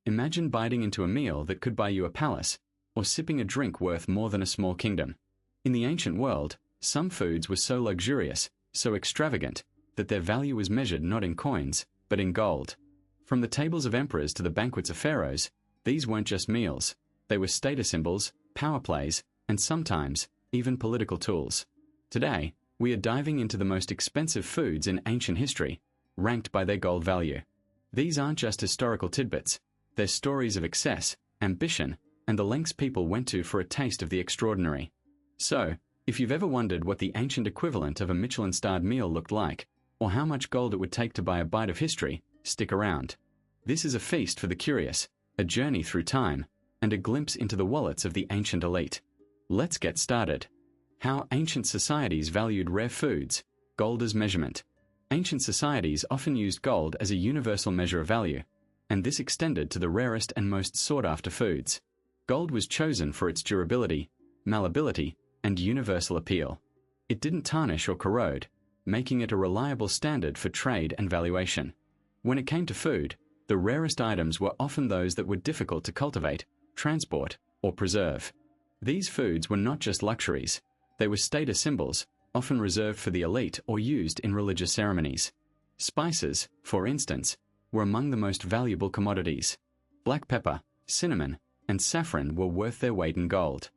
Imagine biting into a meal that could buy you a palace, or sipping a drink worth more than a small kingdom. In the ancient world, some foods were so luxurious, so extravagant, that their value was measured not in coins, but in gold. From the tables of emperors to the banquets of pharaohs, these weren't just meals, they were status symbols, power plays, and sometimes, even political tools. Today, we are diving into the most expensive foods in ancient history, ranked by their gold value. These aren't just historical tidbits, they're stories of excess, ambition, and the lengths people went to for a taste of the extraordinary. So, if you've ever wondered what the ancient equivalent of a Michelin-starred meal looked like, or how much gold it would take to buy a bite of history, stick around. This is a feast for the curious, a journey through time, and a glimpse into the wallets of the ancient elite. Let's get started. How ancient societies valued rare foods, gold as measurement. Ancient societies often used gold as a universal measure of value, and this extended to the rarest and most sought-after foods. Gold was chosen for its durability, malleability, and universal appeal. It didn't tarnish or corrode, making it a reliable standard for trade and valuation. When it came to food, the rarest items were often those that were difficult to cultivate, transport, or preserve. These foods were not just luxuries, they were status symbols, often reserved for the elite or used in religious ceremonies. Spices, for instance, were among the most valuable commodities. Black pepper, cinnamon, and saffron were worth their weight in gold.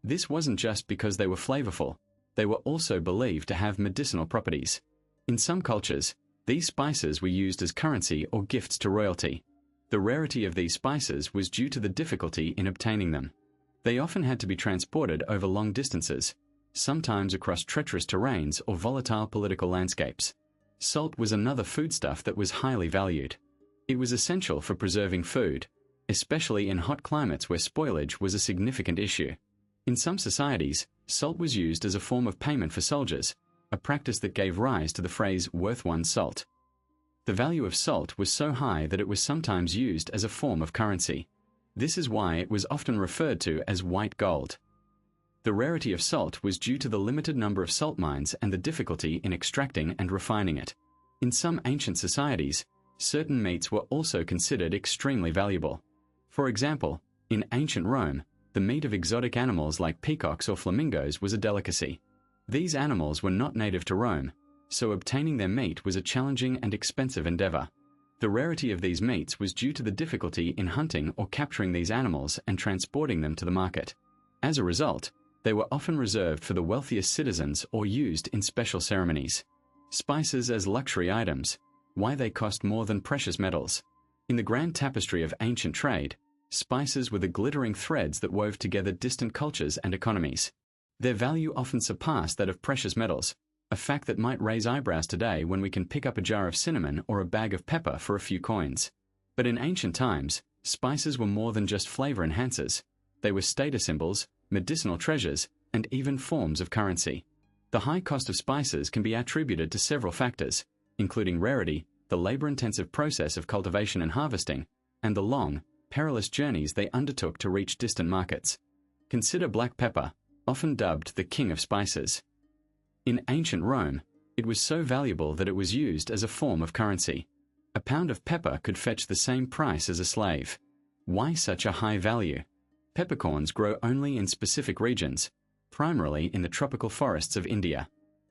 This wasn't just because they were flavorful, they were also believed to have medicinal properties. In some cultures, these spices were used as currency or gifts to royalty. The rarity of these spices was due to the difficulty in obtaining them. They often had to be transported over long distances, sometimes across treacherous terrains or volatile political landscapes. Salt was another foodstuff that was highly valued. It was essential for preserving food, especially in hot climates where spoilage was a significant issue. In some societies, salt was used as a form of payment for soldiers, a practice that gave rise to the phrase worth one's salt. The value of salt was so high that it was sometimes used as a form of currency. This is why it was often referred to as white gold. The rarity of salt was due to the limited number of salt mines and the difficulty in extracting and refining it. In some ancient societies, certain meats were also considered extremely valuable. For example, in ancient Rome, the meat of exotic animals like peacocks or flamingos was a delicacy. These animals were not native to Rome, so obtaining their meat was a challenging and expensive endeavor. The rarity of these meats was due to the difficulty in hunting or capturing these animals and transporting them to the market. As a result, they were often reserved for the wealthiest citizens or used in special ceremonies. Spices as luxury items, why they cost more than precious metals. In the grand tapestry of ancient trade, spices were the glittering threads that wove together distant cultures and economies. Their value often surpassed that of precious metals, a fact that might raise eyebrows today when we can pick up a jar of cinnamon or a bag of pepper for a few coins. But in ancient times, spices were more than just flavor enhancers. They were status symbols, medicinal treasures, and even forms of currency. The high cost of spices can be attributed to several factors, including rarity, the labor-intensive process of cultivation and harvesting, and the long, perilous journeys they undertook to reach distant markets. Consider black pepper, often dubbed the king of spices. In ancient Rome, it was so valuable that it was used as a form of currency. A pound of pepper could fetch the same price as a slave. Why such a high value? Peppercorns grow only in specific regions, primarily in the tropical forests of India.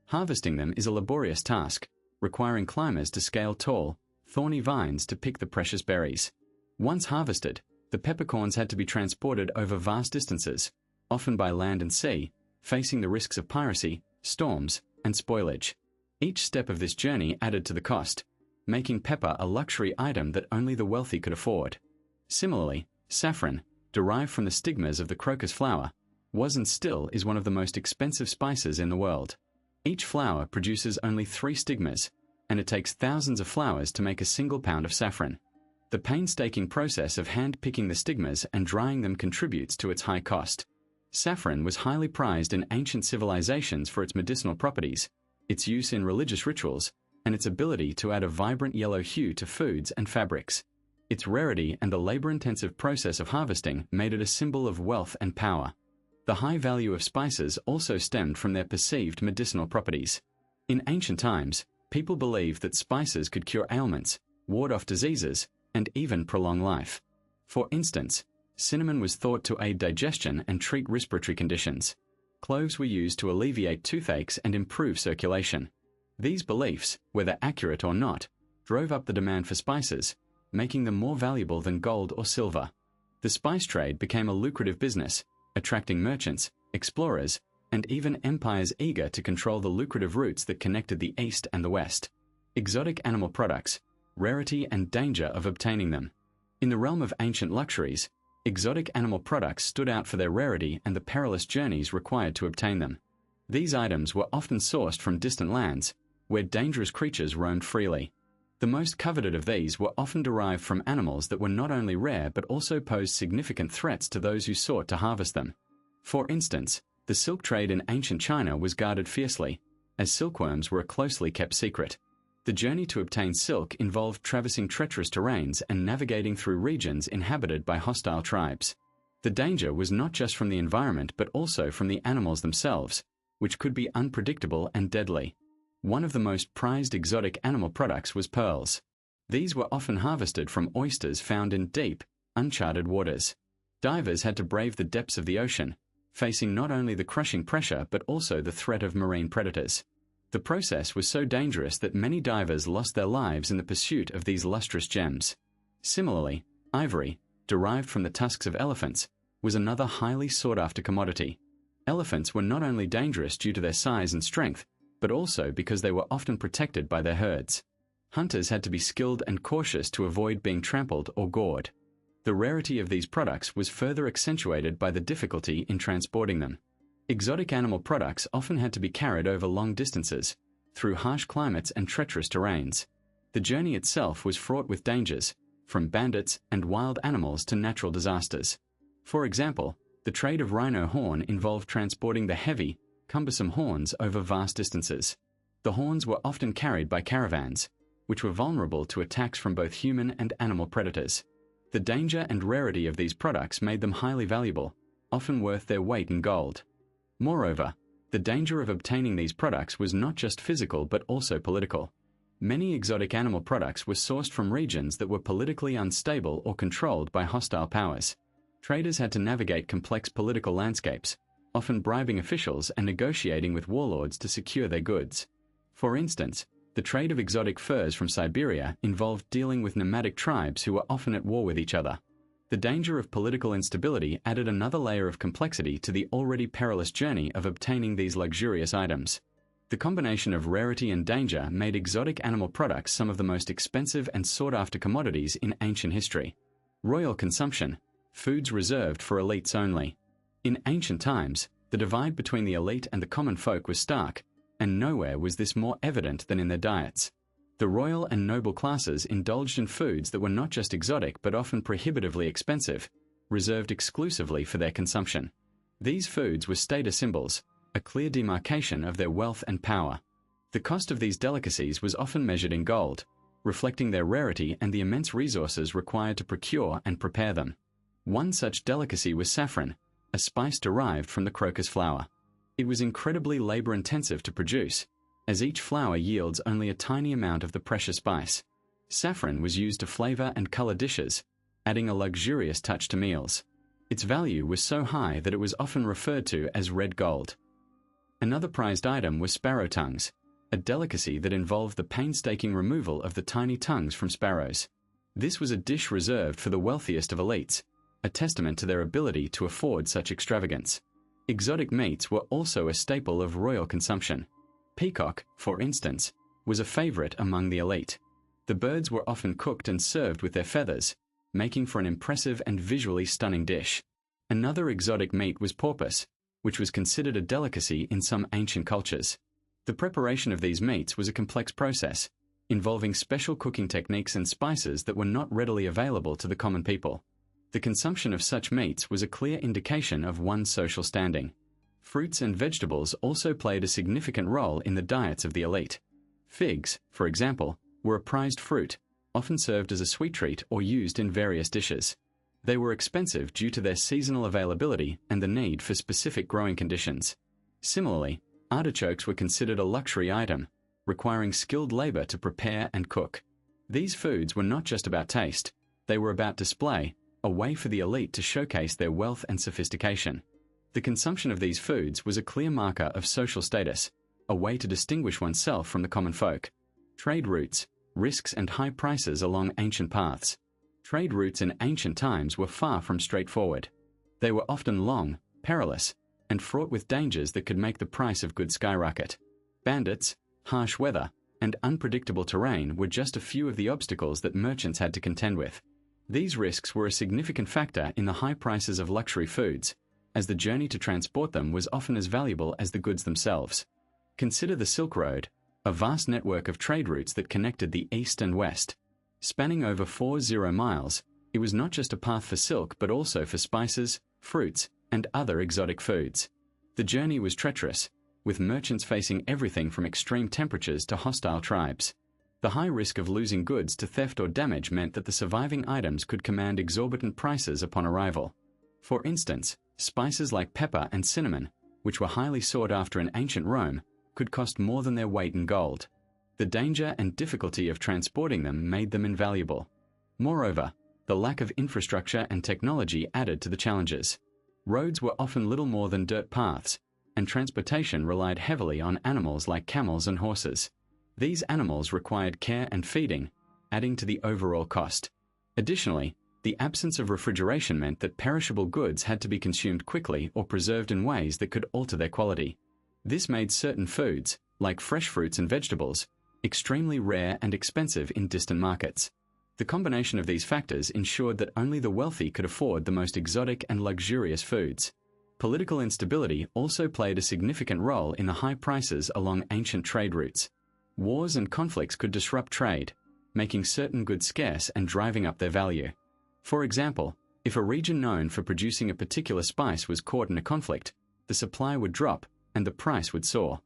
Harvesting them is a laborious task, requiring climbers to scale tall, thorny vines to pick the precious berries. Once harvested, the peppercorns had to be transported over vast distances, often by land and sea, facing the risks of piracy, storms, and spoilage. Each step of this journey added to the cost, making pepper a luxury item that only the wealthy could afford. Similarly, saffron, derived from the stigmas of the crocus flower, was and still is one of the most expensive spices in the world. Each flower produces only 3 stigmas, and it takes thousands of flowers to make a single pound of saffron. The painstaking process of hand-picking the stigmas and drying them contributes to its high cost. Saffron was highly prized in ancient civilizations for its medicinal properties, its use in religious rituals, and its ability to add a vibrant yellow hue to foods and fabrics. Its rarity and the labor-intensive process of harvesting made it a symbol of wealth and power. The high value of spices also stemmed from their perceived medicinal properties. In ancient times, people believed that spices could cure ailments, ward off diseases, and even prolong life. For instance, cinnamon was thought to aid digestion and treat respiratory conditions. Cloves were used to alleviate toothaches and improve circulation. These beliefs, whether accurate or not, drove up the demand for spices, making them more valuable than gold or silver. The spice trade became a lucrative business, attracting merchants, explorers, and even empires eager to control the lucrative routes that connected the East and the West. Exotic animal products, rarity and danger of obtaining them. In the realm of ancient luxuries, exotic animal products stood out for their rarity and the perilous journeys required to obtain them. These items were often sourced from distant lands, where dangerous creatures roamed freely. The most coveted of these were often derived from animals that were not only rare but also posed significant threats to those who sought to harvest them. For instance, the silk trade in ancient China was guarded fiercely, as silkworms were a closely kept secret. The journey to obtain silk involved traversing treacherous terrains and navigating through regions inhabited by hostile tribes. The danger was not just from the environment but also from the animals themselves, which could be unpredictable and deadly. One of the most prized exotic animal products was pearls. These were often harvested from oysters found in deep, uncharted waters. Divers had to brave the depths of the ocean, facing not only the crushing pressure but also the threat of marine predators. The process was so dangerous that many divers lost their lives in the pursuit of these lustrous gems. Similarly, ivory, derived from the tusks of elephants, was another highly sought-after commodity. Elephants were not only dangerous due to their size and strength, but also because they were often protected by their herds. Hunters had to be skilled and cautious to avoid being trampled or gored. The rarity of these products was further accentuated by the difficulty in transporting them. Exotic animal products often had to be carried over long distances, through harsh climates and treacherous terrains. The journey itself was fraught with dangers, from bandits and wild animals to natural disasters. For example, the trade of rhino horn involved transporting the heavy, cumbersome horns over vast distances. The horns were often carried by caravans, which were vulnerable to attacks from both human and animal predators. The danger and rarity of these products made them highly valuable, often worth their weight in gold. Moreover, the danger of obtaining these products was not just physical but also political. Many exotic animal products were sourced from regions that were politically unstable or controlled by hostile powers. Traders had to navigate complex political landscapes, often bribing officials and negotiating with warlords to secure their goods. For instance, the trade of exotic furs from Siberia involved dealing with nomadic tribes who were often at war with each other. The danger of political instability added another layer of complexity to the already perilous journey of obtaining these luxurious items. The combination of rarity and danger made exotic animal products some of the most expensive and sought-after commodities in ancient history. Royal consumption, foods reserved for elites only. In ancient times, the divide between the elite and the common folk was stark, and nowhere was this more evident than in their diets. The royal and noble classes indulged in foods that were not just exotic but often prohibitively expensive, reserved exclusively for their consumption. These foods were status symbols, a clear demarcation of their wealth and power. The cost of these delicacies was often measured in gold, reflecting their rarity and the immense resources required to procure and prepare them. One such delicacy was saffron, a spice derived from the crocus flower. It was incredibly labor-intensive to produce, as each flower yields only a tiny amount of the precious spice. Saffron was used to flavor and color dishes, adding a luxurious touch to meals. Its value was so high that it was often referred to as red gold. Another prized item was sparrow tongues, a delicacy that involved the painstaking removal of the tiny tongues from sparrows. This was a dish reserved for the wealthiest of elites, a testament to their ability to afford such extravagance. Exotic meats were also a staple of royal consumption. Peacock, for instance, was a favorite among the elite. The birds were often cooked and served with their feathers, making for an impressive and visually stunning dish. Another exotic meat was porpoise, which was considered a delicacy in some ancient cultures. The preparation of these meats was a complex process, involving special cooking techniques and spices that were not readily available to the common people. The consumption of such meats was a clear indication of one's social standing. Fruits and vegetables also played a significant role in the diets of the elite. Figs, for example, were a prized fruit, often served as a sweet treat or used in various dishes. They were expensive due to their seasonal availability and the need for specific growing conditions. Similarly, artichokes were considered a luxury item, requiring skilled labor to prepare and cook. These foods were not just about taste, they were about display, a way for the elite to showcase their wealth and sophistication. The consumption of these foods was a clear marker of social status, a way to distinguish oneself from the common folk. Trade routes, risks and high prices along ancient paths. Trade routes in ancient times were far from straightforward. They were often long, perilous, and fraught with dangers that could make the price of goods skyrocket. Bandits, harsh weather, and unpredictable terrain were just a few of the obstacles that merchants had to contend with. These risks were a significant factor in the high prices of luxury foods, as the journey to transport them was often as valuable as the goods themselves. Consider the Silk Road, a vast network of trade routes that connected the East and West. Spanning over 40 miles, it was not just a path for silk but also for spices, fruits, and other exotic foods. The journey was treacherous, with merchants facing everything from extreme temperatures to hostile tribes. The high risk of losing goods to theft or damage meant that the surviving items could command exorbitant prices upon arrival. For instance, spices like pepper and cinnamon, which were highly sought after in ancient Rome, could cost more than their weight in gold. The danger and difficulty of transporting them made them invaluable. Moreover, the lack of infrastructure and technology added to the challenges. Roads were often little more than dirt paths, and transportation relied heavily on animals like camels and horses. These animals required care and feeding, adding to the overall cost. Additionally, the absence of refrigeration meant that perishable goods had to be consumed quickly or preserved in ways that could alter their quality. This made certain foods, like fresh fruits and vegetables, extremely rare and expensive in distant markets. The combination of these factors ensured that only the wealthy could afford the most exotic and luxurious foods. Political instability also played a significant role in the high prices along ancient trade routes. Wars and conflicts could disrupt trade, making certain goods scarce and driving up their value. For example, if a region known for producing a particular spice was caught in a conflict, the supply would drop and the price would soar.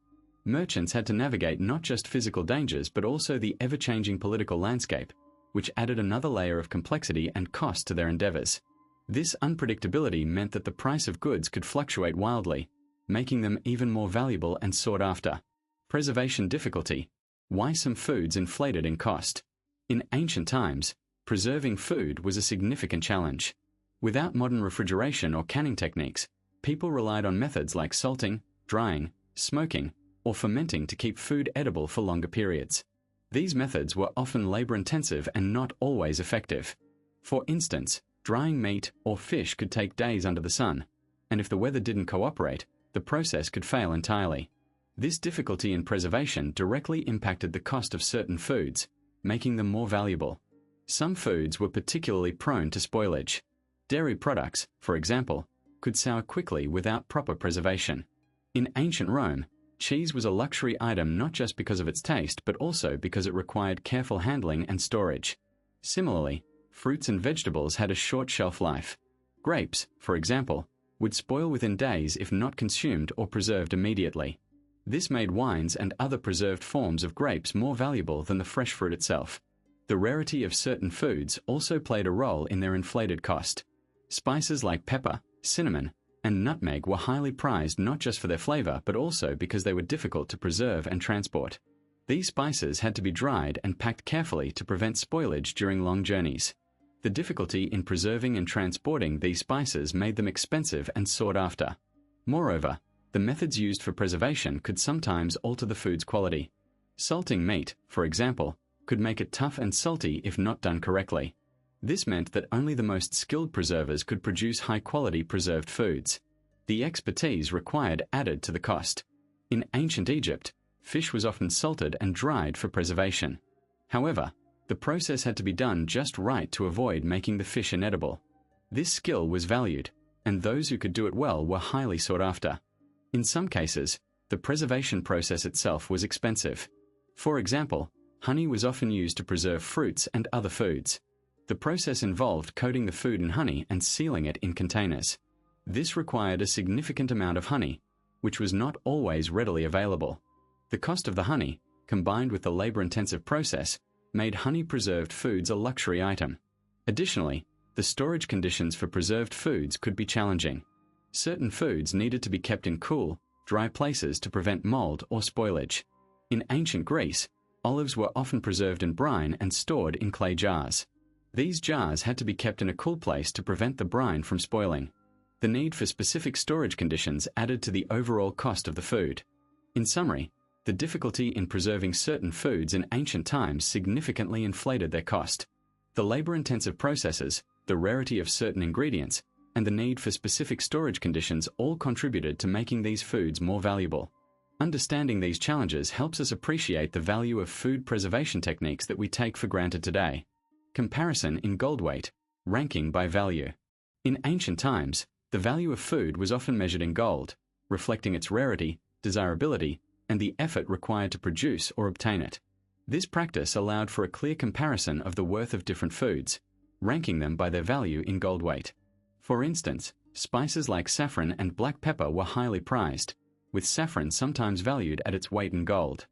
Merchants had to navigate not just physical dangers but also the ever-changing political landscape, which added another layer of complexity and cost to their endeavors. This unpredictability meant that the price of goods could fluctuate wildly, making them even more valuable and sought after. Preservation difficulty. Why some foods inflated in cost. In ancient times, preserving food was a significant challenge. Without modern refrigeration or canning techniques, people relied on methods like salting, drying, smoking, or fermenting to keep food edible for longer periods. These methods were often labor-intensive and not always effective. For instance, drying meat or fish could take days under the sun, and if the weather didn't cooperate, the process could fail entirely. This difficulty in preservation directly impacted the cost of certain foods, making them more valuable. Some foods were particularly prone to spoilage. Dairy products, for example, could sour quickly without proper preservation. In ancient Rome, cheese was a luxury item not just because of its taste but also because it required careful handling and storage. Similarly, fruits and vegetables had a short shelf life. Grapes, for example, would spoil within days if not consumed or preserved immediately. This made wines and other preserved forms of grapes more valuable than the fresh fruit itself. The rarity of certain foods also played a role in their inflated cost. Spices like pepper, cinnamon, and nutmeg were highly prized not just for their flavor but also because they were difficult to preserve and transport. These spices had to be dried and packed carefully to prevent spoilage during long journeys. The difficulty in preserving and transporting these spices made them expensive and sought after. Moreover, the methods used for preservation could sometimes alter the food's quality. Salting meat, for example, could make it tough and salty if not done correctly. This meant that only the most skilled preservers could produce high-quality preserved foods. The expertise required added to the cost. In ancient Egypt, fish was often salted and dried for preservation. However, the process had to be done just right to avoid making the fish inedible. This skill was valued, and those who could do it well were highly sought after. In some cases, the preservation process itself was expensive. For example, honey was often used to preserve fruits and other foods. The process involved coating the food in honey and sealing it in containers. This required a significant amount of honey, which was not always readily available. The cost of the honey, combined with the labor-intensive process, made honey-preserved foods a luxury item. Additionally, the storage conditions for preserved foods could be challenging. Certain foods needed to be kept in cool, dry places to prevent mold or spoilage. In ancient Greece, olives were often preserved in brine and stored in clay jars. These jars had to be kept in a cool place to prevent the brine from spoiling. The need for specific storage conditions added to the overall cost of the food. In summary, the difficulty in preserving certain foods in ancient times significantly inflated their cost. The labor-intensive processes, the rarity of certain ingredients, and the need for specific storage conditions all contributed to making these foods more valuable. Understanding these challenges helps us appreciate the value of food preservation techniques that we take for granted today. Comparison in gold weight, ranking by value. In ancient times, the value of food was often measured in gold, reflecting its rarity, desirability, and the effort required to produce or obtain it. This practice allowed for a clear comparison of the worth of different foods, ranking them by their value in gold weight. For instance, spices like saffron and black pepper were highly prized, with saffron sometimes valued at its weight in gold.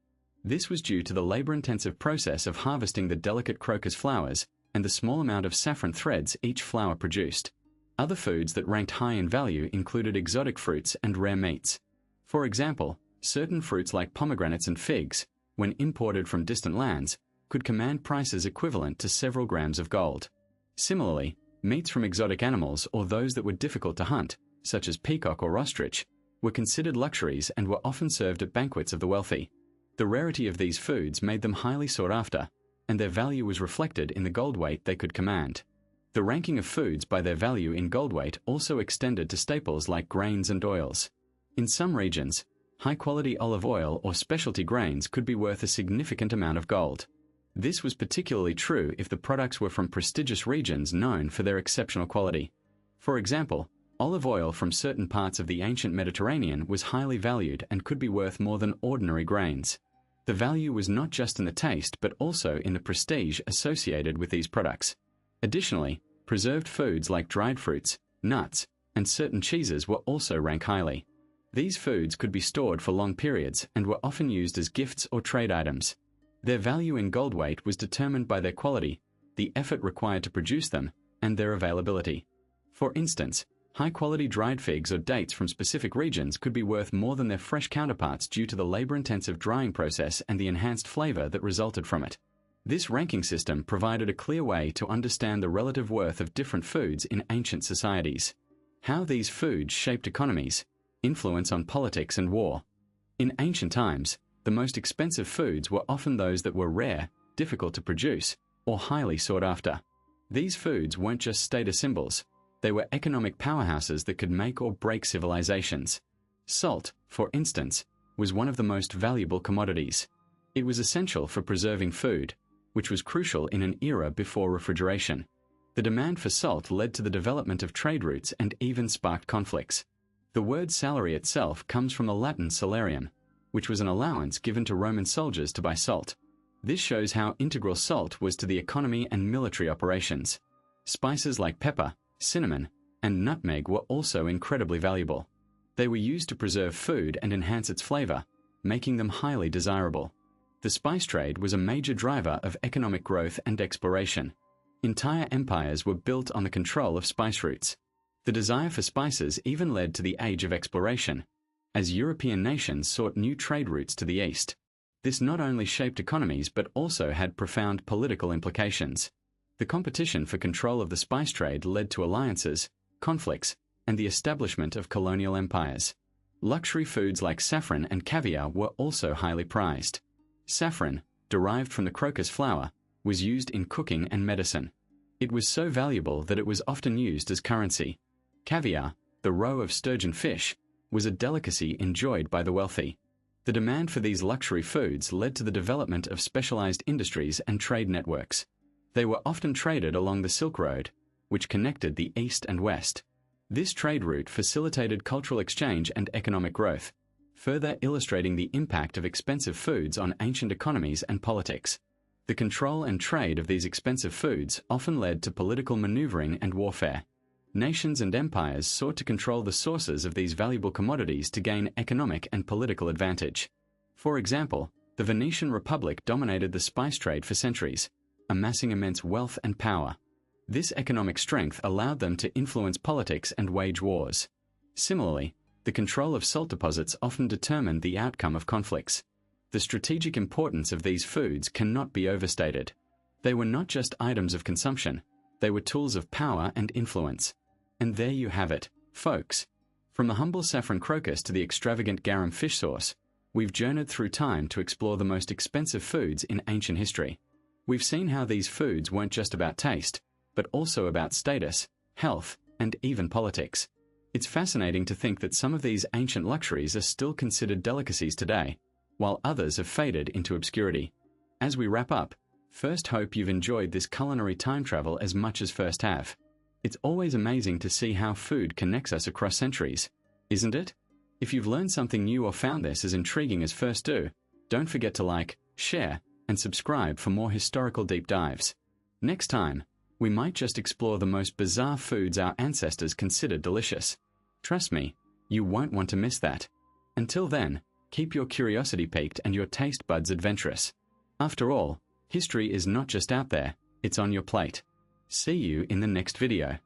This was due to the labor-intensive process of harvesting the delicate crocus flowers and the small amount of saffron threads each flower produced. Other foods that ranked high in value included exotic fruits and rare meats. For example, certain fruits like pomegranates and figs, when imported from distant lands, could command prices equivalent to several grams of gold. Similarly, meats from exotic animals or those that were difficult to hunt, such as peacock or ostrich, were considered luxuries and were often served at banquets of the wealthy. The rarity of these foods made them highly sought after, and their value was reflected in the gold weight they could command. The ranking of foods by their value in gold weight also extended to staples like grains and oils. In some regions, high-quality olive oil or specialty grains could be worth a significant amount of gold. This was particularly true if the products were from prestigious regions known for their exceptional quality. For example, olive oil from certain parts of the ancient Mediterranean was highly valued and could be worth more than ordinary grains. The value was not just in the taste but also in the prestige associated with these products. Additionally, preserved foods like dried fruits, nuts, and certain cheeses were also ranked highly. These foods could be stored for long periods and were often used as gifts or trade items. Their value in gold weight was determined by their quality, the effort required to produce them, and their availability. For instance, high-quality dried figs or dates from specific regions could be worth more than their fresh counterparts due to the labor-intensive drying process and the enhanced flavor that resulted from it. This ranking system provided a clear way to understand the relative worth of different foods in ancient societies. How these foods shaped economies, influence on politics and war. In ancient times, the most expensive foods were often those that were rare, difficult to produce, or highly sought after. These foods weren't just status symbols, they were economic powerhouses that could make or break civilizations. Salt, for instance, was one of the most valuable commodities. It was essential for preserving food, which was crucial in an era before refrigeration. The demand for salt led to the development of trade routes and even sparked conflicts. The word salary itself comes from the Latin salarium, which was an allowance given to Roman soldiers to buy salt. This shows how integral salt was to the economy and military operations. Spices like pepper, cinnamon, and nutmeg were also incredibly valuable. They were used to preserve food and enhance its flavor, making them highly desirable. The spice trade was a major driver of economic growth and exploration. Entire empires were built on the control of spice routes. The desire for spices even led to the age of exploration, as European nations sought new trade routes to the east. This not only shaped economies but also had profound political implications. The competition for control of the spice trade led to alliances, conflicts, and the establishment of colonial empires. Luxury foods like saffron and caviar were also highly prized. Saffron, derived from the crocus flower, was used in cooking and medicine. It was so valuable that it was often used as currency. Caviar, the roe of sturgeon fish, was a delicacy enjoyed by the wealthy. The demand for these luxury foods led to the development of specialized industries and trade networks. They were often traded along the Silk Road, which connected the East and West. This trade route facilitated cultural exchange and economic growth, further illustrating the impact of expensive foods on ancient economies and politics. The control and trade of these expensive foods often led to political maneuvering and warfare. Nations and empires sought to control the sources of these valuable commodities to gain economic and political advantage. For example, the Venetian Republic dominated the spice trade for centuries, amassing immense wealth and power. This economic strength allowed them to influence politics and wage wars. Similarly, the control of salt deposits often determined the outcome of conflicts. The strategic importance of these foods cannot be overstated. They were not just items of consumption, They were tools of power and influence. And there you have it, folks. From the humble saffron crocus to the extravagant garum fish sauce, we've journeyed through time to explore the most expensive foods in ancient history. We've seen how these foods weren't just about taste, but also about status, health, and even politics. It's fascinating to think that some of these ancient luxuries are still considered delicacies today, while others have faded into obscurity. As we wrap up, first hope you've enjoyed this culinary time travel as much as first have. It's always amazing to see how food connects us across centuries, isn't it? If you've learned something new or found this as intriguing as first do, don't forget to like, share, and subscribe for more historical deep dives. Next time, we might just explore the most bizarre foods our ancestors considered delicious. Trust me, you won't want to miss that. Until then, keep your curiosity piqued and your taste buds adventurous. After all, history is not just out there, it's on your plate. See you in the next video.